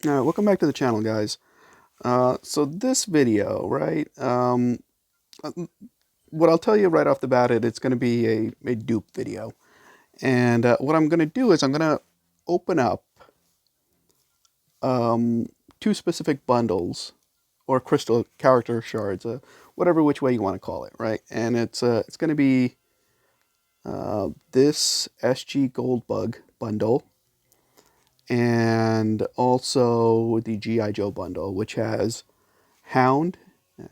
Welcome back to the channel, guys. So this video, right? Uh, what I'll tell you right off the bat, it's going to be a dupe video. And what I'm going to do is I'm going to open up um, two specific bundles or crystal character shards, whatever which way you want to call it, right? And it's going to be this SG Goldbug bundle and also the GI Joe bundle, which has Hound.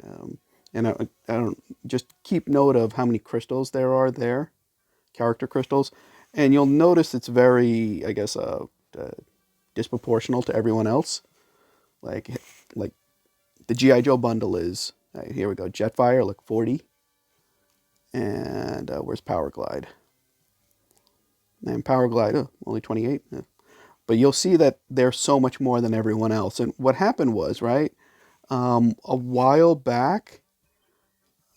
Um, and I don't just keep note of how many crystals there are there, character crystals, and you'll notice it's very, I guess, disproportional to everyone else. Like, like the GI Joe bundle is here we go. Jetfire, look 40, and where's Power Glide? And Power Glide, only 28. But you'll see that they're so much more than everyone else. And what happened was, right, a while back,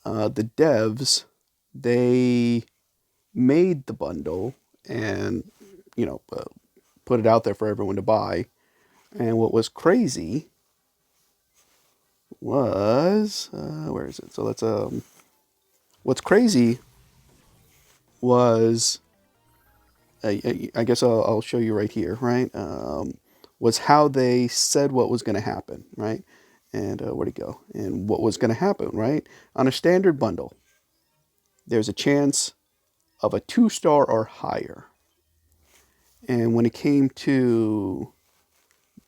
the devs, they made the bundle and you know uh, put it out there for everyone to buy. And what was crazy was where is it? So let's what's crazy was I guess I'll show you right here, right? Was how they said what was going to happen, right? And where'd it go? And what was going to happen, right? On a standard bundle, there's a chance of a 2-star or higher. And when it came to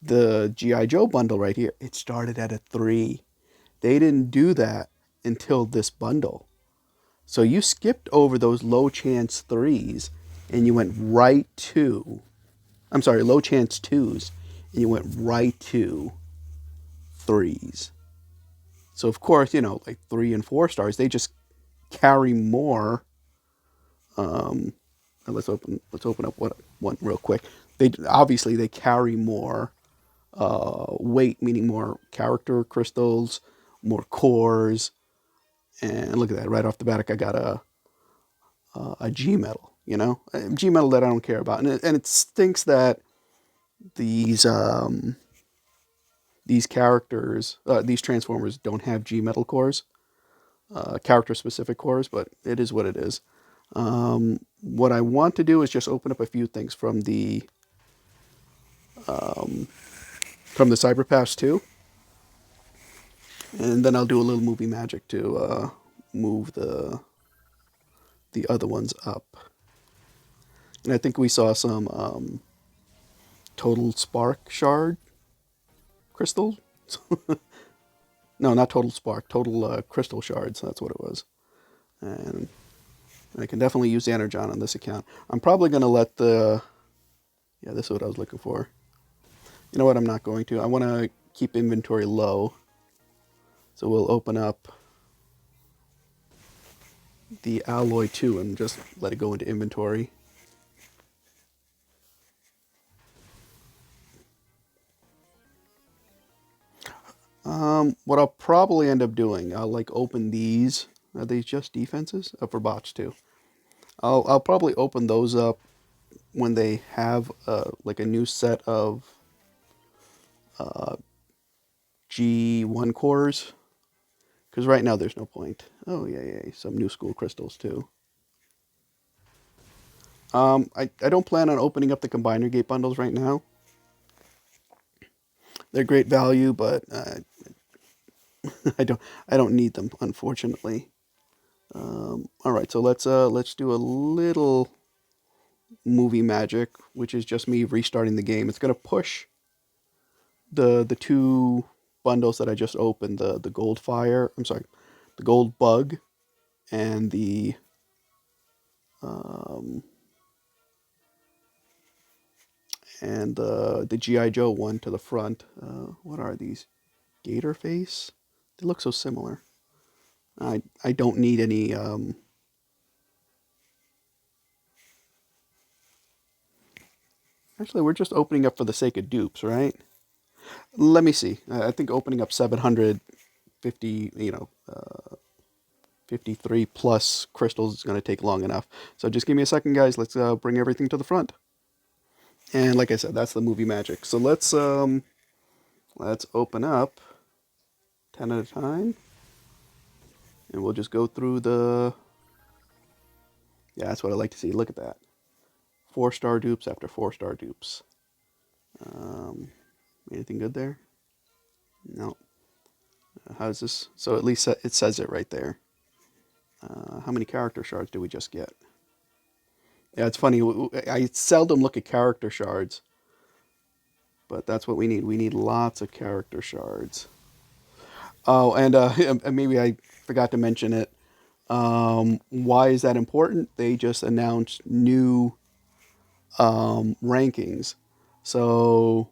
the GI Joe bundle right here, it started at a 3. They didn't do that until this bundle. So you skipped over those low chance 3s and you went right to, I'm sorry, low chance 2s, and you went right to 3s. So of course, like 3 and 4 stars, they just carry more. Um, let's open up one real quick. They carry more weight, meaning more character crystals, more cores. And look at that, right off the bat, I got a G metal, a G metal that I don't care about. And it stinks that these these characters, these transformers don't have G metal cores, character specific cores, but it is what it is. What I want to do is just open up a few things from the Cyberpass 2, and then I'll do a little movie magic to move the other ones up. And I think we saw some Total Spark Shard crystal. No, not Total Spark, Total Crystal Shards. That's what it was. And I can definitely use the Energon on this account. I'm probably going to let the... Yeah, this is what I was looking for. You know what? I'm not going to. I want to keep inventory low. So we'll open up the Alloy 2 and just let it go into inventory. What I'll probably end up doing, I'll like open these. Are these just defenses? Oh, for bots too. I'll probably open those up when they have like a new set of G1 cores. Because right now there's no point. Oh yeah, some new school crystals too. I don't plan on opening up the Combiner Gate bundles right now. They're great value, but I don't need them, unfortunately. All right, so let's do a little movie magic, which is just me restarting the game. It's gonna push the two bundles that I just opened, the Gold Fire. I'm sorry, the Gold Bug, and um, the GI Joe one to the front. What are these? Gator face? They look so similar. I don't need any. Actually, we're just opening up for the sake of dupes, right? Let me see. I think opening up 750, 53 plus crystals is going to take long enough. So just give me a second, guys. Let's bring everything to the front. And like I said, that's the movie magic. So let's let's open up 10 at a time. And we'll just go through the... Yeah, that's what I like to see. Look at that. 4-star dupes after 4-star dupes. Anything good there? No. How's this? So at least it says it right there. How many character shards do we just get? Yeah, it's funny. I seldom look at character shards, but that's what we need. We need lots of character shards. Oh, and maybe I forgot to mention it. Why is that important? They just announced new rankings. So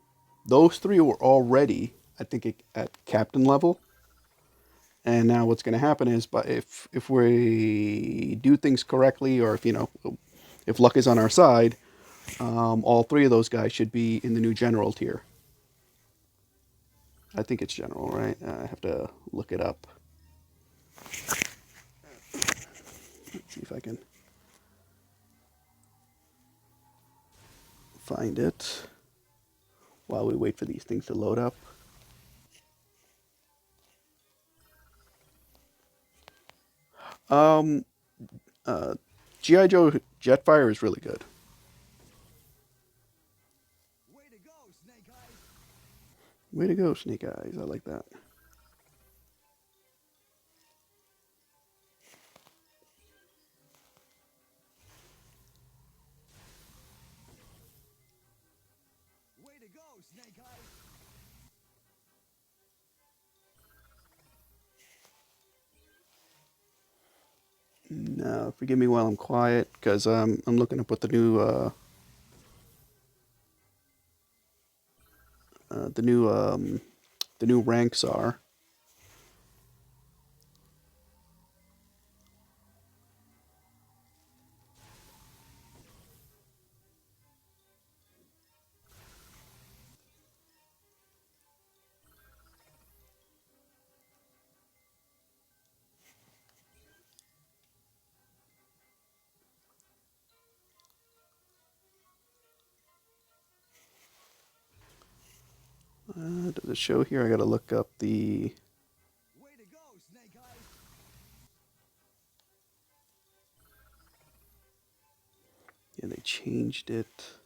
those 3 were already, I think, at captain level. And now what's going to happen is, but if we do things correctly, or if luck is on our side, all 3 of those guys should be in the new general tier. I think it's general, right? I have to look it up. Let's see if I can find it while we wait for these things to load up. Um, G.I. Joe Jetfire is really good. Way to go, Snake Eyes. I like that. Way to go, Snake Eyes. No, forgive me while I'm quiet, because I'm looking up what the new ranks are. Does it show here? I gotta look up the... Way to go, Snake Eyes. Yeah, they changed it.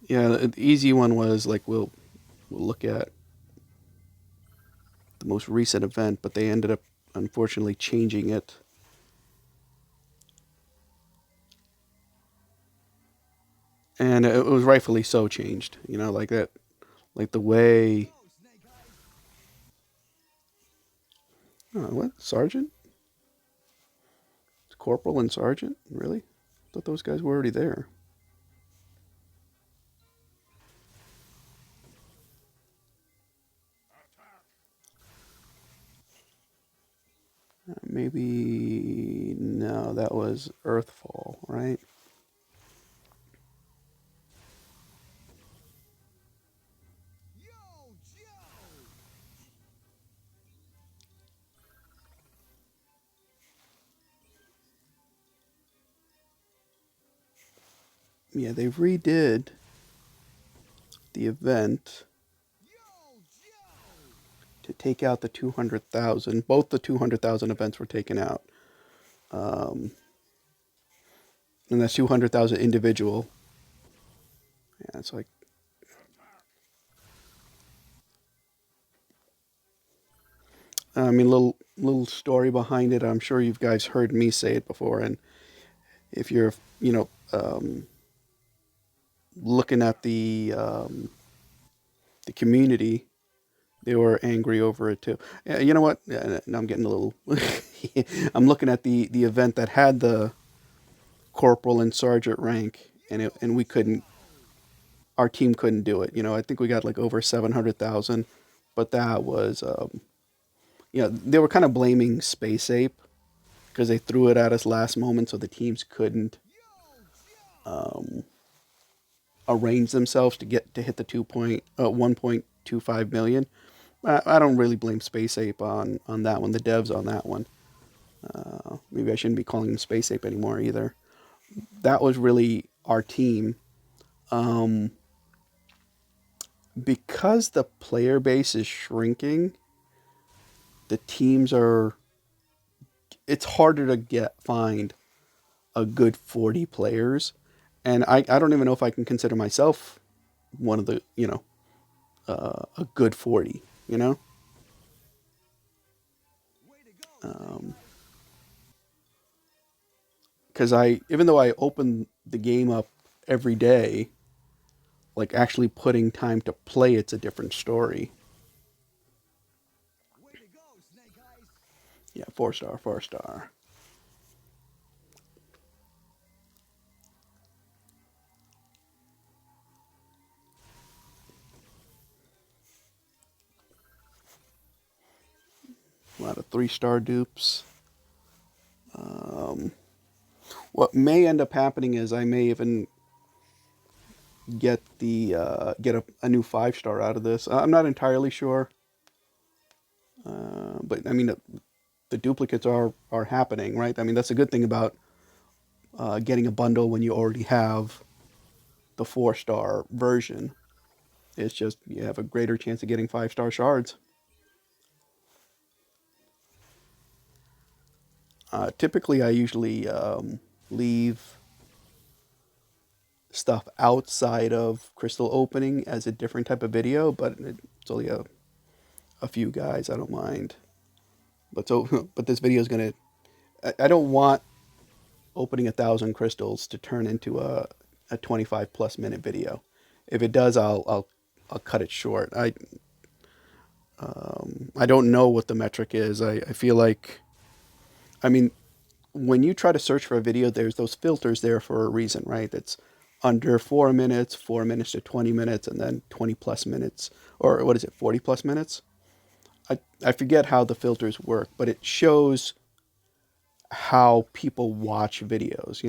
Yeah, the easy one was like we'll look at the most recent event, but they ended up unfortunately changing it. And it was rightfully so changed, like that, like the way... Oh, what? Sergeant? Corporal and Sergeant? Really? I thought those guys were already there. Maybe... No, that was Earthfall, right? Yeah, they redid the event to take out the 200,000. Both the 200,000 events were taken out. And that's 200,000 individual. Yeah, it's like... I mean, little story behind it. I'm sure you guys heard me say it before, and if you're, looking at the community, they were angry over it too. You know what? Now I'm getting a little... I'm looking at the event that had the corporal and sergeant rank, and we couldn't... Our team couldn't do it. I think we got like over 700,000, but that was... they were kind of blaming Space Ape because they threw it at us last moment, so the teams couldn't arrange themselves to hit the 1.25 million. I don't really blame Space Ape on that one. The devs on that one. Maybe I shouldn't be calling them Space Ape anymore either. That was really our team because the player base is shrinking, the teams are, it's harder to find a good 40 players. And I don't even know if I can consider myself one of the, a good 40, you know? Um, because even though I open the game up every day, like actually putting time to play, it's a different story. Yeah, 4 star, 4 star. A lot of 3 star dupes. Um, what may end up happening is I may even get a new 5 star out of this. I'm not entirely sure, but I mean the duplicates are happening, right? I mean that's a good thing about getting a bundle when you already have the 4 star version. It's just you have a greater chance of getting 5 star shards. Typically, I usually leave stuff outside of crystal opening as a different type of video, but it's only a few guys. I don't mind. But but this video is gonna. I don't want opening 1,000 crystals to turn into a 25 plus minute video. If it does, I'll cut it short. I don't know what the metric is. I feel like, I mean, when you try to search for a video, there's those filters there for a reason, right? That's under 4 minutes, 4 minutes to 20 minutes, and then 20 plus minutes, or what is it, 40 plus minutes? I forget how the filters work, but it shows how people watch videos.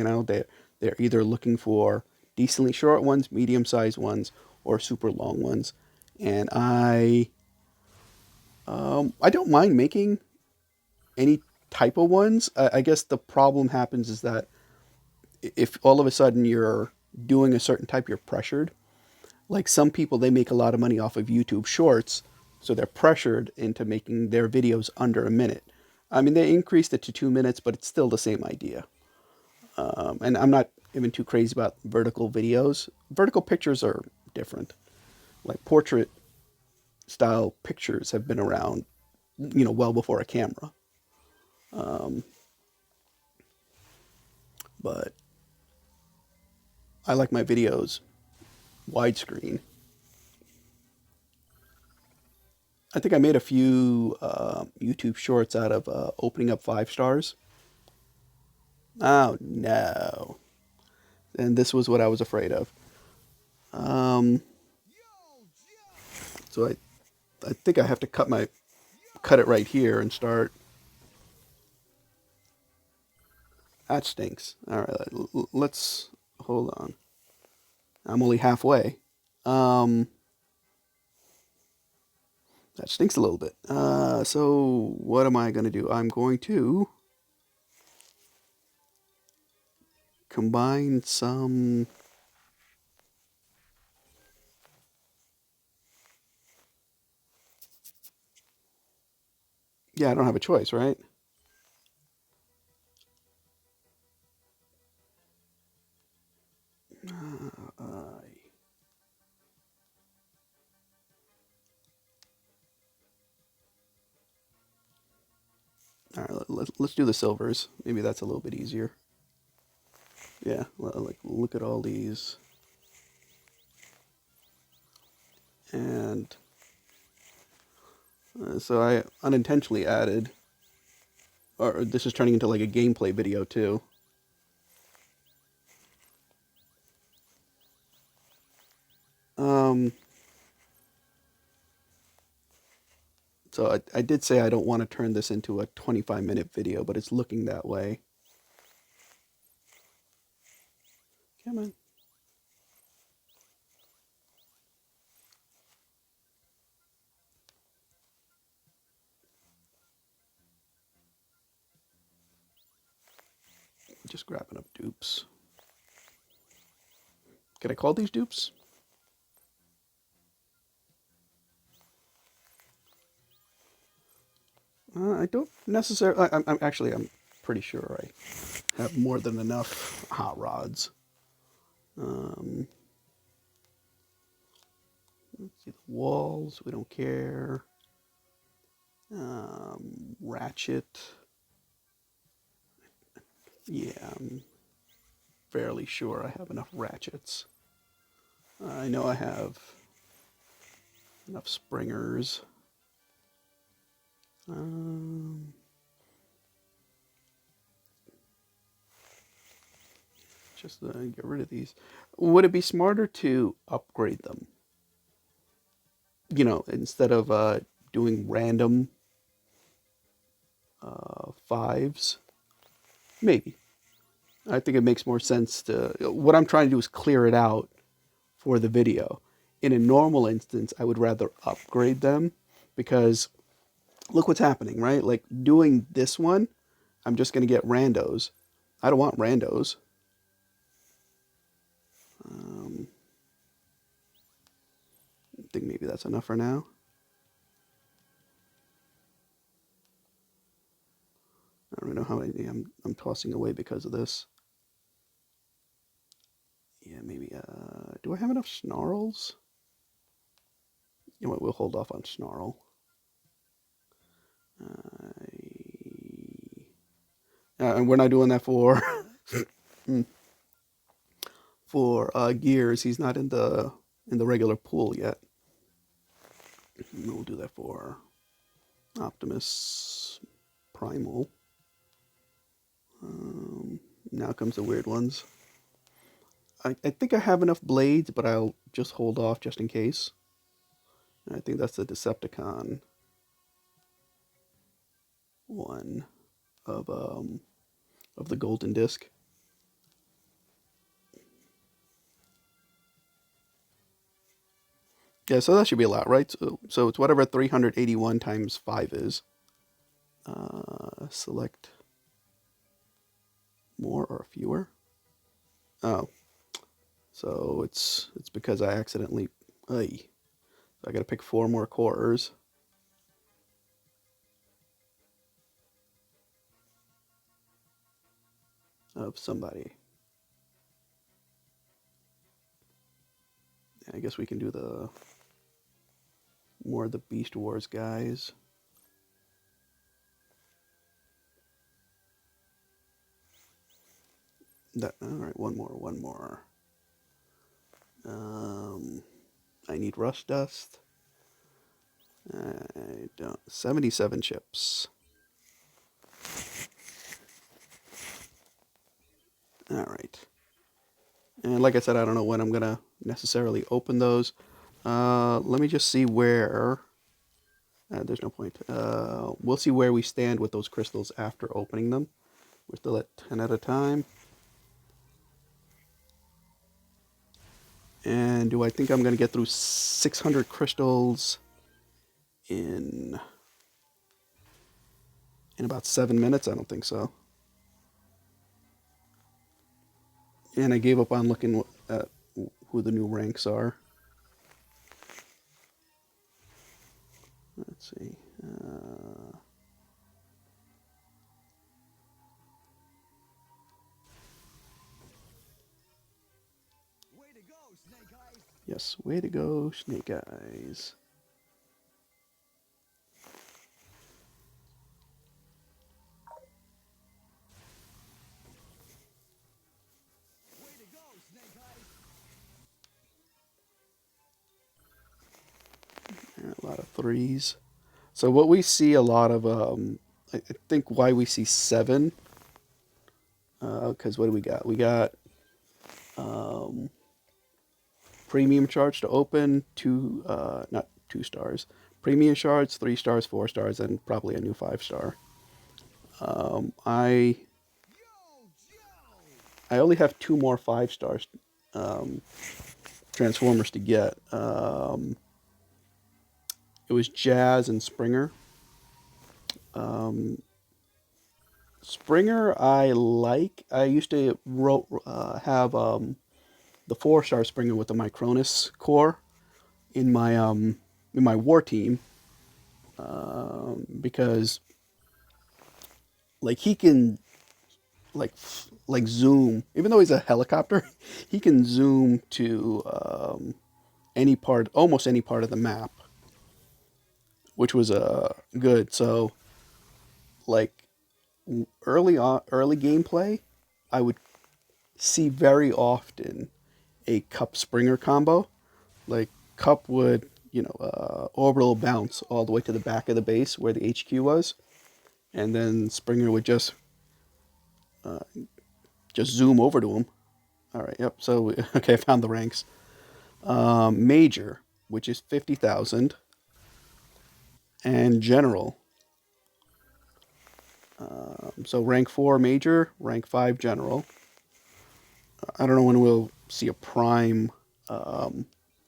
They're either looking for decently short ones, medium sized ones, or super long ones. And I don't mind making any type of ones. I guess the problem happens is that if all of a sudden you're doing a certain type, you're pressured. Like some people, they make a lot of money off of YouTube Shorts, so they're pressured into making their videos under a minute. I mean, they increased it to 2 minutes, but it's still the same idea. And I'm not even too crazy about vertical videos. Vertical pictures are different. Like portrait style pictures have been around, well before a camera. But I like my videos widescreen. I think I made a few YouTube shorts out of opening up 5 stars. Oh no! And this was what I was afraid of. Um, so I think I have to cut it right here and start. That stinks. All right, let's hold on. I'm only halfway. Um, that stinks a little bit. So what am I going to do? I'm going to combine some. Yeah, I don't have a choice, right? Uh, all right, let's do the silvers. Maybe that's a little bit easier. Yeah, like look at all these. And so I unintentionally added, or this is turning into like a gameplay video too. Um, so I did say I don't want to turn this into a 25-minute video, but it's looking that way. Come on. Just grabbing up dupes. Can I call these dupes? I don't necessarily. I'm pretty sure I have more than enough hot rods. Um, let's see the walls. We don't care. Ratchet. Yeah, I'm fairly sure I have enough ratchets. I know I have enough springers. Um, just get rid of these. Would it be smarter to upgrade them? Instead of doing random fives, maybe. I think it makes more sense to. What I'm trying to do is clear it out for the video. In a normal instance, I would rather upgrade them because look what's happening, right? Like doing this one, I'm just going to get randos. I don't want randos. I think maybe that's enough for now. I don't know how many I'm tossing away because of this. Yeah, maybe. Do I have enough snarls? You know what? We'll hold off on snarl. And we're not doing that for for gears. He's not in the regular pool yet. We'll do that for Optimus Primal. Now comes the weird ones. I think I have enough blades, but I'll just hold off just in case. And I think that's the Decepticon one of the golden disc. Yeah, so that should be a lot, right? So it's whatever 381 times 5 is. Select more or fewer. Oh, so it's because I accidentally. Ay, so I got to pick 4 more cores. Of somebody. I guess we can do the more of the Beast Wars guys. All right, one more. I need rust dust. I don't. 77 chips. All right. And like I said, I don't know when I'm gonna necessarily open those. Let me just see where. There's no point. We'll see where we stand with those crystals after opening them. We're still at 10 at a time. And do I think I'm going to get through 600 crystals in about 7 minutes? I don't think so. And I gave up on looking at who the new ranks are. Let's see. Way to go, Snake Eyes! Yes, way to go, Snake Eyes. Way to go, Snake Eyes! A lot of threes. So what we see a lot of, I think why we see 7, because what do we got? We got premium charge to open, not 2 stars. Premium shards, 3 stars, 4 stars, and probably a new 5-star. I only have 2 more 5-stars Transformers to get. It was Jazz and Springer. Springer I like. I used to have the 4-star Springer with the Micronus core in my war team because like he can like zoom. Even though he's a helicopter, he can zoom to any part, almost any part of the map, which was good. So like early on, early gameplay, I would see very often a Cup Springer combo. Like Cup would, orbital bounce all the way to the back of the base where the HQ was, and then Springer would just zoom over to him. All right, yep. So okay, I found the ranks. Major, which is 50,000, and general. So rank 4 major, rank 5 general. I don't know when we'll see a prime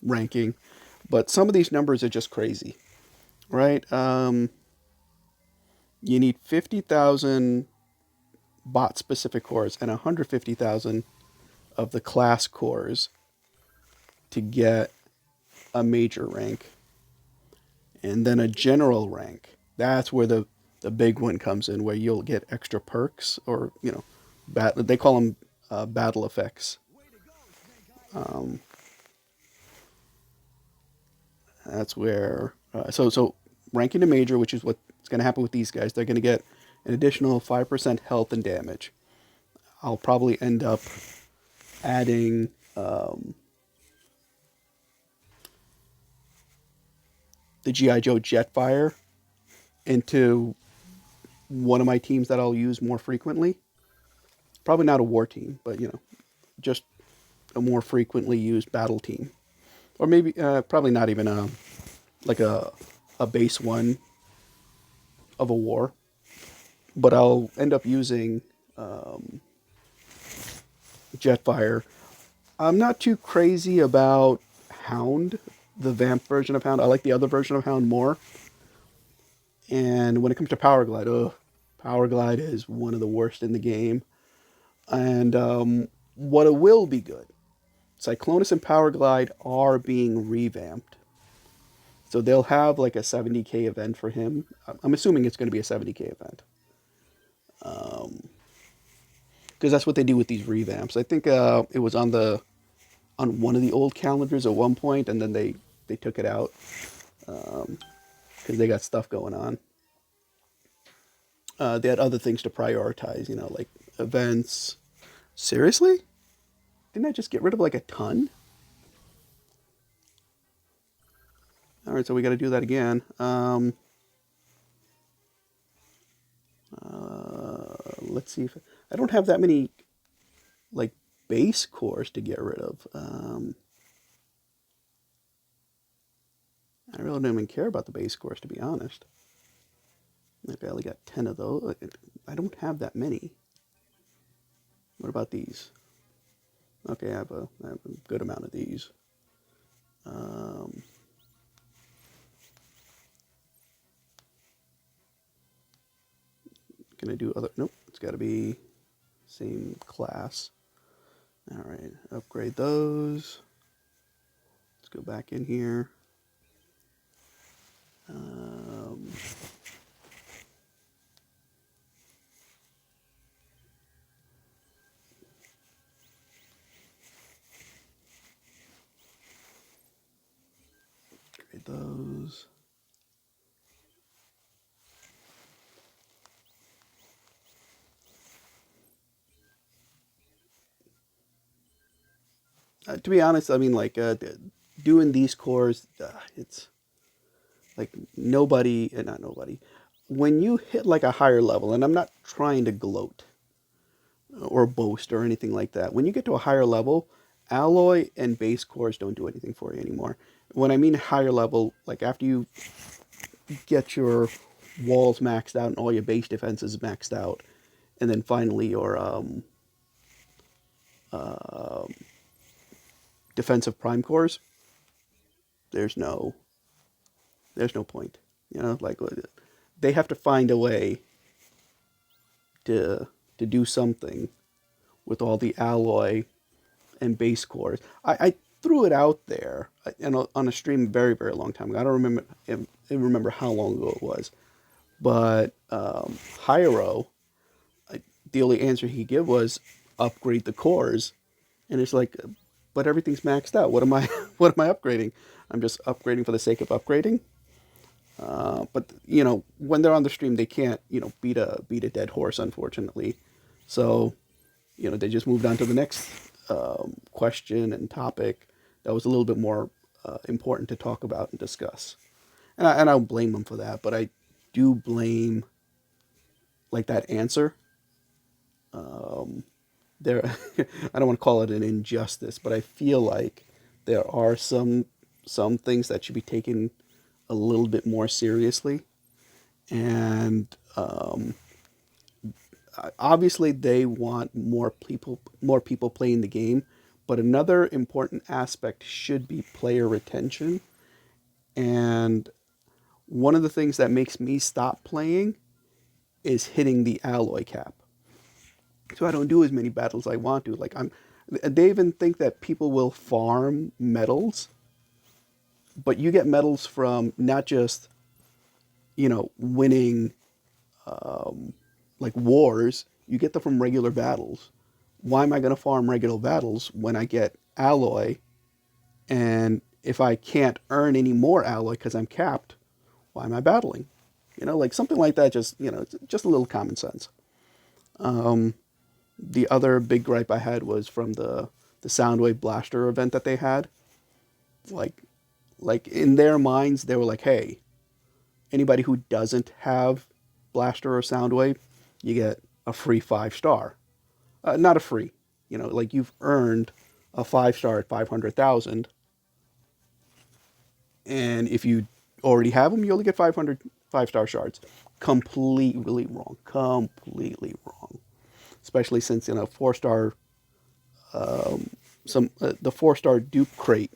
ranking, but some of these numbers are just crazy, right? You need 50,000 bot specific cores and 150,000 of the class cores to get a major rank, and then a general rank. That's where the big one comes in, where you'll get extra perks, or they call them battle effects. Way to go, Snake Eyes! Um, that's where so ranking to major, which is what's going to happen with these guys. They're going to get an additional 5% health and damage. I'll probably end up adding the GI Joe Jetfire into one of my teams that I'll use more frequently. Probably not a war team, but just a more frequently used battle team, or maybe probably not even like a base one of a war. But I'll end up using Jetfire. I'm not too crazy about Hound, the Vamp version of Hound. I like the other version of Hound more. And when it comes to Power Glide, Power Glide is one of the worst in the game. And what it will be good, Cyclonus and Power Glide are being revamped. So they'll have like a 70k event for him. I'm assuming it's going to be a 70k event. Because that's what they do with these revamps. I think it was on one of the old calendars at one point, and then they took it out because they got stuff going on. They had other things to prioritize, like events. Seriously? Didn't I just get rid of like a ton? All right, so we got to do that again. Let's see if I don't have that many like base cores to get rid of. I really don't even care about the base cores, to be honest. I barely got 10 of those. I don't have that many. What about these? Okay, I have a good amount of these. Can I do other? Nope, it's got to be same class. All right, upgrade those. Let's go back in here. Upgrade those. To be honest, I mean, like doing these cores, it's like nobody, not nobody. When you hit like a higher level, and I'm not trying to gloat or boast or anything like that. When you get to a higher level, alloy and base cores don't do anything for you anymore. When I mean higher level, like after you get your walls maxed out and all your base defenses maxed out, and then finally your defensive prime cores, there's no there's no point. Like they have to find a way to do something with all the alloy and base cores. I threw it out there on a stream very, very long time ago. I don't remember how long ago it was, but Hyro the only answer he gave was upgrade the cores, and it's like, but everything's maxed out. What am I what am I upgrading? I'm just upgrading for the sake of upgrading. But when they're on the stream, they can't beat a dead horse, unfortunately. So they just moved on to the next question and topic that was a little bit more important to talk about and discuss. And I don't blame them for that, but I do blame like that answer. There, I don't want to call it an injustice, but I feel like there are some things that should be taken a little bit more seriously, and obviously they want more people playing the game, but another important aspect should be player retention. And one of the things that makes me stop playing is hitting the alloy cap. So I don't do as many battles I want to. Like they even think that people will farm medals, but you get medals from not just winning like wars. You get them from regular battles. Why am I going to farm regular battles when I get alloy? And if I can't earn any more alloy because I'm capped, why am I battling? Like something like that. Just a little common sense. The other big gripe I had was from the Soundwave Blaster event that they had. Like, like in their minds, they were like, "Hey, anybody who doesn't have Blaster or Soundwave, you get a free 5 star. Not a free, like you've earned a 5 star at 500,000, and if you already have them, you only get 500 5 star shards." Completely wrong. Completely wrong. Especially since 4 star, the 4 star dupe crate,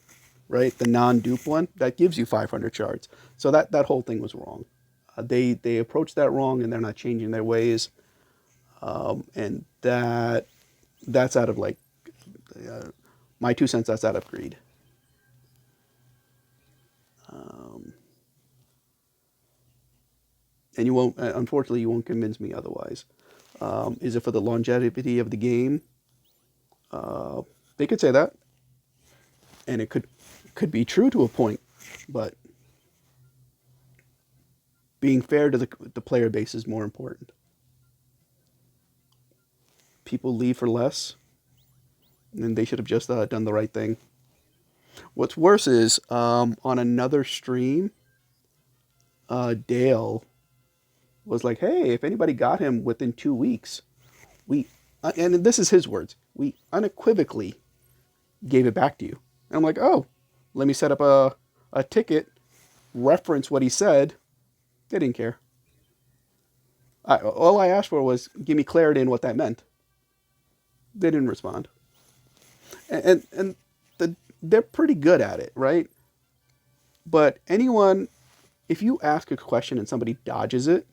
right? The non-dupe one that gives you 500 shards. So that whole thing was wrong. They approached that wrong, and they're not changing their ways. And that's out of like uh, my 2 cents. That's out of greed. And you won't, unfortunately, you won't convince me otherwise. Is it for the longevity of the game? They could say that, and it could be true to a point, but being fair to the player base is more important. People leave for less, and they should have just done the right thing. What's worse is on another stream, Dale was like, "Hey, if anybody got him within 2 weeks, we and this is his words, we unequivocally gave it back to you." And I'm like, "Oh, let me set up a ticket, reference what he said." They didn't care. All I asked for was give me clarity in what that meant. They didn't respond, and they're pretty good at it, right? But anyone, if you ask a question and somebody dodges it,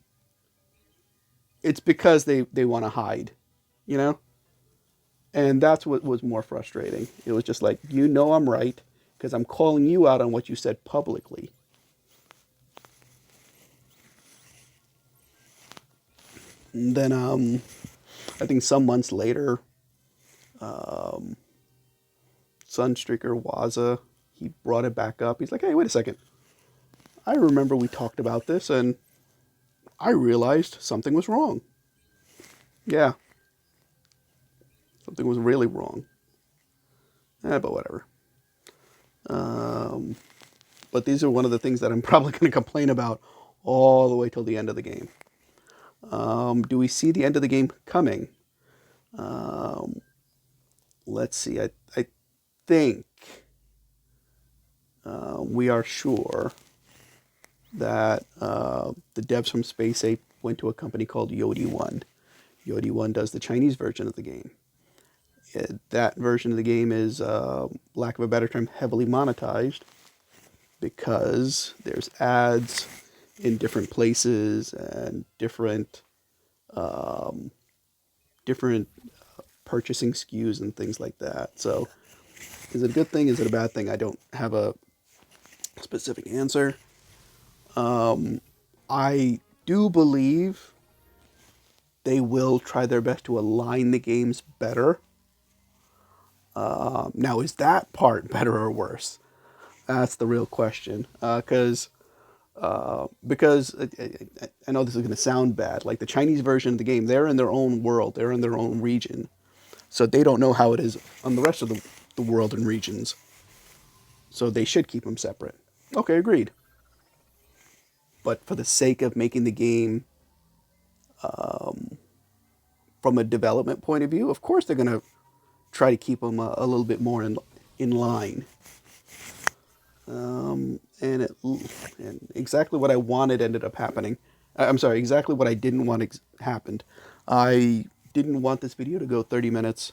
it's because they want to hide, you know. And that's what was more frustrating. It was just like, I'm right because I'm calling you out on what you said publicly. And then I think some months later, Sunstreaker Waza, he brought it back up. He's like, "Hey, wait a second. I remember we talked about this, and I realized something was wrong." Yeah, something was really wrong. But whatever. Um, but these are one of the things that I'm probably going to complain about all the way till the end of the game. Do we see the end of the game coming? Um, let's see. I think we are sure that the devs from Space Ape went to a company called Yodi One. Yodi One does the Chinese version of the game. That version of the game is, lack of a better term, heavily monetized because there's ads in different places and different purchasing SKUs and things like that. So, is it a good thing? Is it a bad thing? I don't have a specific answer. I do believe they will try their best to align the games better. Now, is that part better or worse? That's the real question. Because I know this is going to sound bad. Like the Chinese version of the game, they're in their own world, they're in their own region, so they don't know how it is on the rest of the world and regions. So they should keep them separate. Okay, agreed. But for the sake of making the game from a development point of view, of course they're going to try to keep them a little bit more in line. And exactly what I wanted ended up happening. I'm sorry, exactly what I didn't want happened. I didn't want this video to go 30 minutes,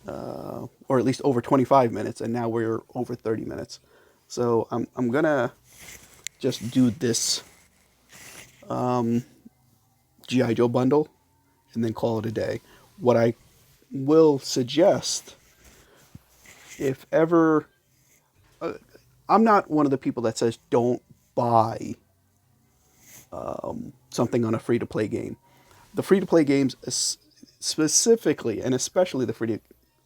or at least over 25 minutes, and now we're over 30 minutes. So I'm gonna just do this GI Joe bundle and then call it a day. What I will suggest, if ever, I'm not one of the people that says don't buy something on a free to play game. The free to play games, specifically and especially the free to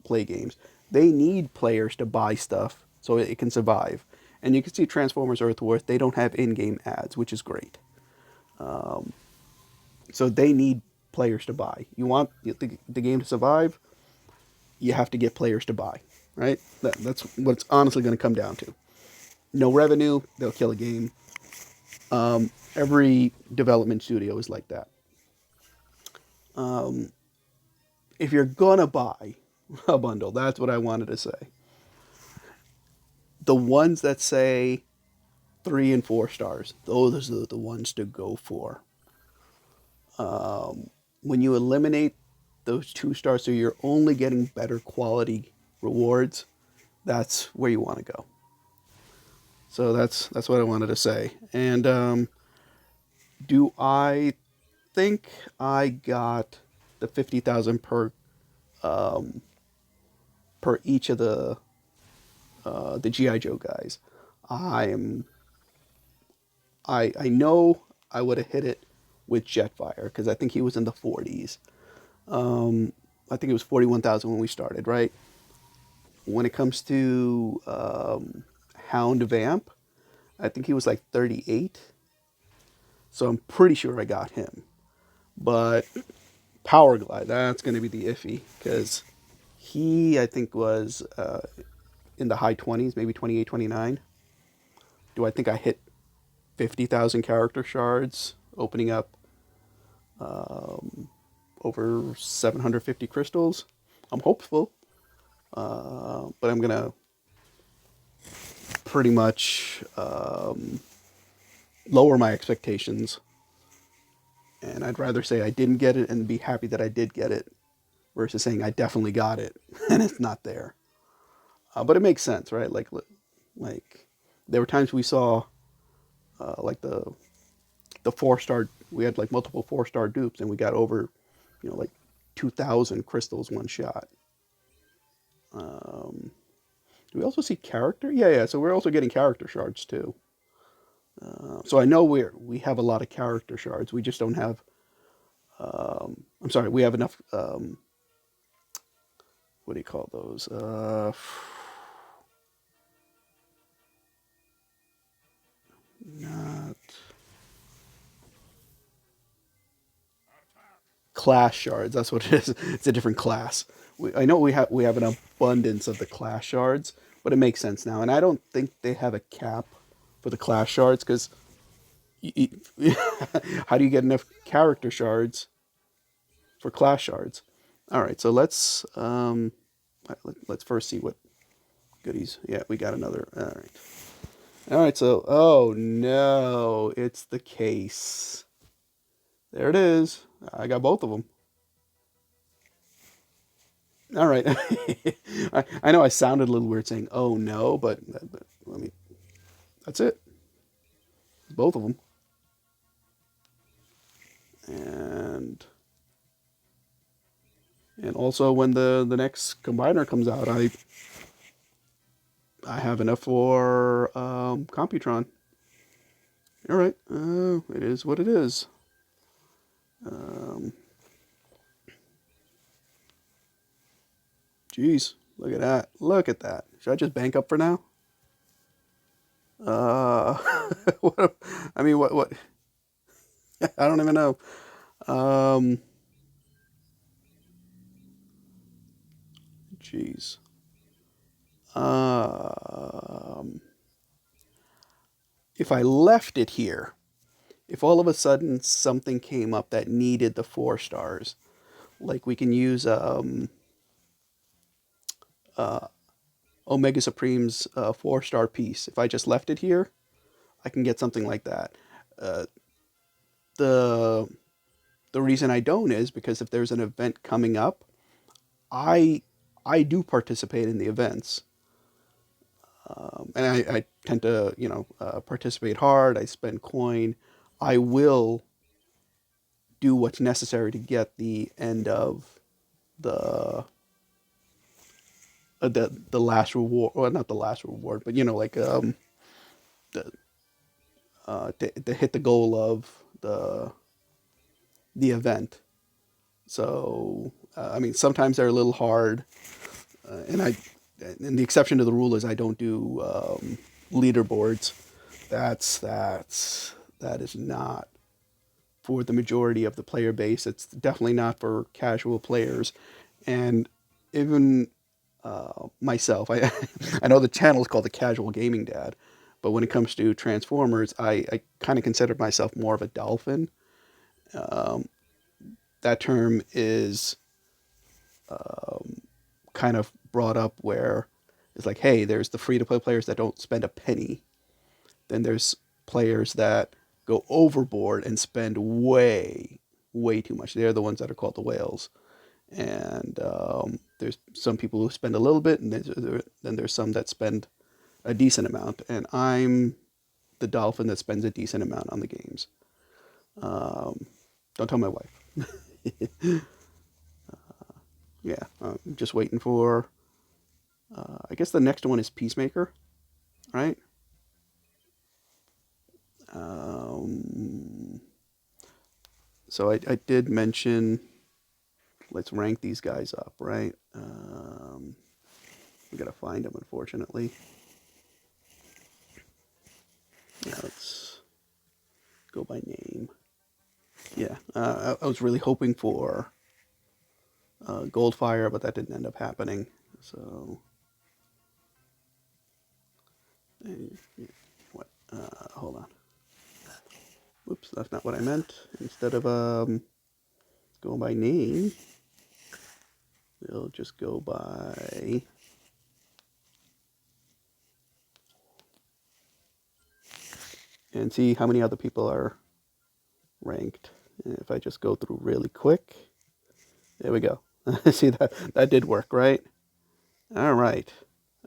play games, they need players to buy stuff so it can survive. And you can see Transformers Earthworth, they don't have in game ads, which is great. So they need players to buy. You want the game to survive, you have to get players to buy, right? That's what it's honestly going to come down to. No revenue, they'll kill a game. Every development studio is like that. If you're gonna buy a bundle, that's what I wanted to say. The ones that say 3 and 4 stars, those are the ones to go for. When you eliminate those 2 stars, so you're only getting better quality rewards, that's where you want to go. So that's what I wanted to say. And do I think I got the 50,000 per each of the GI Joe guys? I'm I know I would have hit it with Jetfire because I think he was in the 40s. I think it was 41,000 when we started, right? When it comes to Hound Vamp, I think he was like 38. So I'm pretty sure I got him. But Power Glide, that's going to be the iffy because he, I think, was in the high 20s, maybe 28, 29. Do I think I hit 50,000 character shards, opening up over 750 crystals? I'm hopeful, but I'm going to pretty much lower my expectations. And I'd rather say I didn't get it and be happy that I did get it versus saying I definitely got it and it's not there. But it makes sense, right? Like there were times we saw like the 4 star. We had like multiple 4 star dupes, and we got over, like 2,000 crystals one shot. Do we also see character? Yeah. So we're also getting character shards too. So I know we have a lot of character shards. We just don't have. I'm sorry. We have enough. What do you call those? Not class shards. That's what it is. It's a different class. I know we have an abundance of the class shards, but it makes sense now. And I don't think they have a cap for the class shards because how do you get enough character shards for class shards? All right, so let's first see what goodies. Yeah, we got another. All right. So oh no, it's the case. There it is. I got both of them. All right. I know I sounded a little weird saying "oh no," but I mean that's it. Both of them. And also when the next combiner comes out, I have enough for Computron. All right. It is what it is. Jeez, look at that. Look at that. Should I just bank up for now? Uh, what, I mean, what? I don't even know. Um, Jeez. Um, if I left it here, if all of a sudden something came up that needed the 4 stars, like we can use Omega Supreme's 4 star piece. If I just left it here, I can get something like that. Uh, the the reason I don't is because if there's an event coming up, I I do participate in the events, and I tend to participate hard. I spend coin. I will do what's necessary to get the end of the the last reward, well, not the last reward, but like the to hit the goal of the event. So I mean, sometimes they're a little hard, and and the exception to the rule is I don't do leaderboards. That is not for the majority of the player base. It's definitely not for casual players, and even myself, I know the channel is called the Casual Gaming Dad, but when it comes to Transformers, I kind of consider myself more of a dolphin. That term is kind of brought up where it's like, hey, there's the free to play players that don't spend a penny. Then there's players that go overboard and spend way too much. They're the ones that are called the whales. And there's some people who spend a little bit, and then there's some that spend a decent amount. And I'm the dolphin that spends a decent amount on the games. Don't tell my wife. Yeah, I'm just waiting for. I guess the next one is Peacemaker, right? Um, so I did mention, let's rank these guys up, right? We gotta find them, unfortunately. Yeah, let's go by name. Yeah, I was really hoping for Goldfire, but that didn't end up happening. So, what? Hold on. Whoops, that's not what I meant. Instead of going by name, we'll just go by. And see how many other people are ranked. And if I just go through really quick, there we go. See, that did work, right? All right.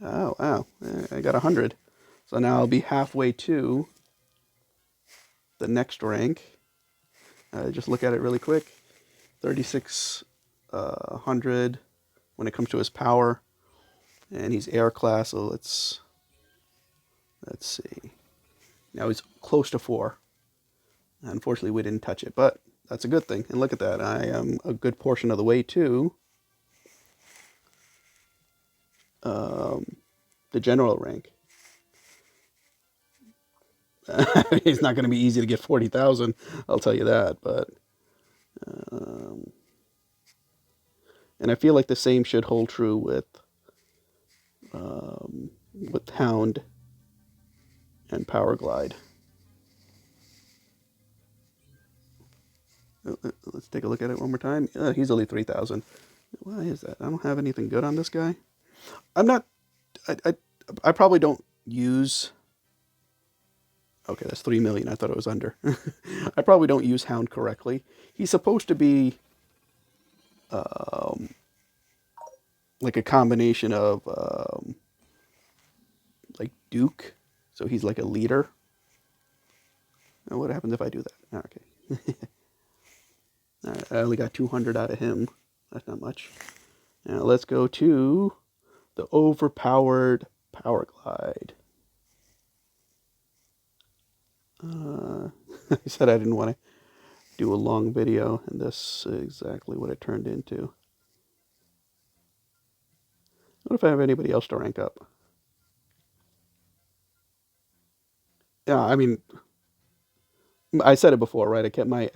Oh, wow. I got 100. So now I'll be halfway to the next rank. Just look at it really quick. 3600 when it comes to his power. And he's air class, so let's see. Now he's close to 4. Unfortunately, we didn't touch it, but that's a good thing. And look at that. I am a good portion of the way to the general rank. It's not going to be easy to get 40,000, I'll tell you that. But and I feel like the same should hold true with Hound and Power Glide. Let's take a look at it one more time. He's only 3,000. Why is that? I don't have anything good on this guy. I'm not. I probably don't use. Okay, that's 3 million. I thought it was under. I probably don't use Hound correctly. He's supposed to be like a combination of like Duke, so he's like a leader. Now, what happens if I do that? Okay. All right, I only got 200 out of him. That's not much. Now let's go to the overpowered Power Glide. I said I didn't want to do a long video, and this is exactly what it turned into. What if I have anybody else to rank up? Yeah, I mean, I said it before, right? I kept my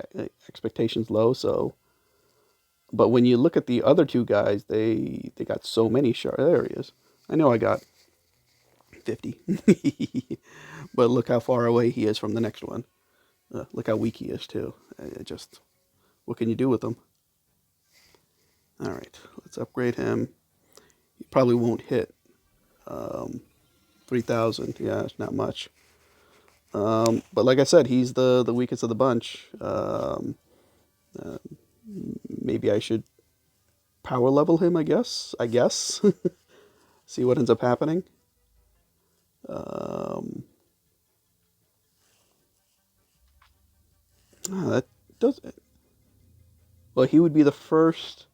expectations low, so. But when you look at the other two guys, they got so many sharp. There he is. I know I got 50, but look how far away he is from the next one. Look how weak he is too. Just what can you do with him? All right, let's upgrade him. He probably won't hit 3,000. Yeah, it's not much. But like I said, he's the weakest of the bunch. Maybe I should power level him. I guess. See what ends up happening. That does it. Well, he would be the first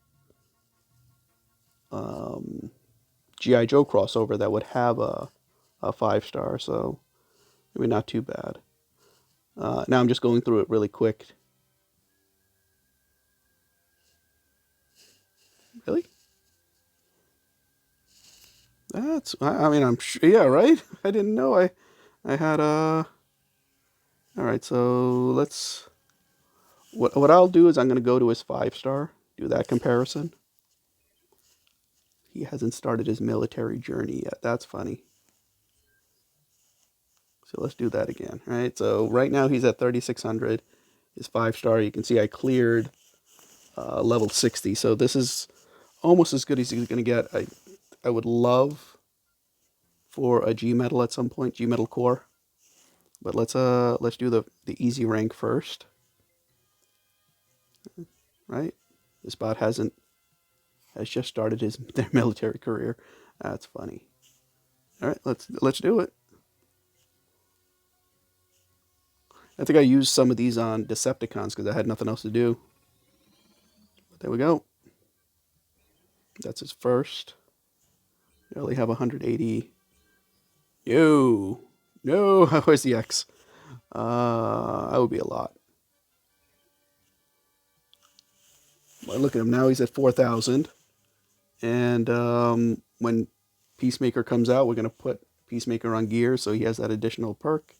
GI Joe crossover that would have a 5-star. So maybe not too bad. Now I'm just going through it really quick. Really? I mean, I'm sure. Yeah, right. I didn't know I had a. All right, so let's. What I'll do is I'm gonna go to his 5-star. Do that comparison. He hasn't started his military journey yet. That's funny. So let's do that again. Right. So right now he's at 3,600. His 5-star. You can see I cleared level 60. So this is almost as good as he's gonna get. I would love for a G metal at some point. G metal core. But let's do the easy rank first, right? This bot has just started his their military career. That's funny. All right, let's do it. I think I used some of these on Decepticons because I had nothing else to do. But there we go. That's his first. You only have 180. No, no. Where's the X? That would be a lot. Well, look at him now. He's at 4,000. And when Peacemaker comes out, we're going to put Peacemaker on gear so he has that additional perk.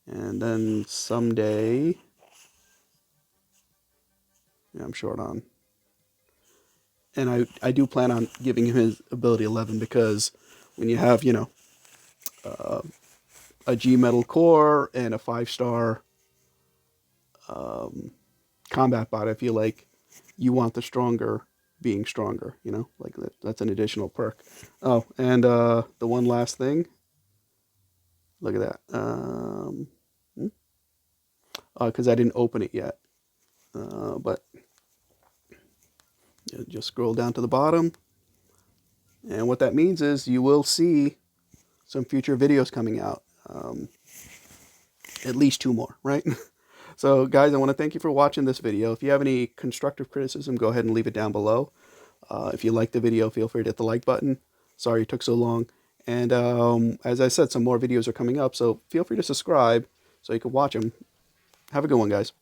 And then someday, yeah, I'm short on. And I do plan on giving him his ability 11 because when you have, a G metal core and a 5-star combat bot, I feel like you want the stronger being stronger, like that's an additional perk. Oh, and the one last thing, look at that. Because I didn't open it yet. But just scroll down to the bottom. And what that means is you will see some future videos coming out. At least 2 more, right? So guys, I want to thank you for watching this video. If you have any constructive criticism, go ahead and leave it down below. If you liked the video, feel free to hit the like button. Sorry it took so long. And as I said, some more videos are coming up, so feel free to subscribe so you can watch them. Have a good one, guys.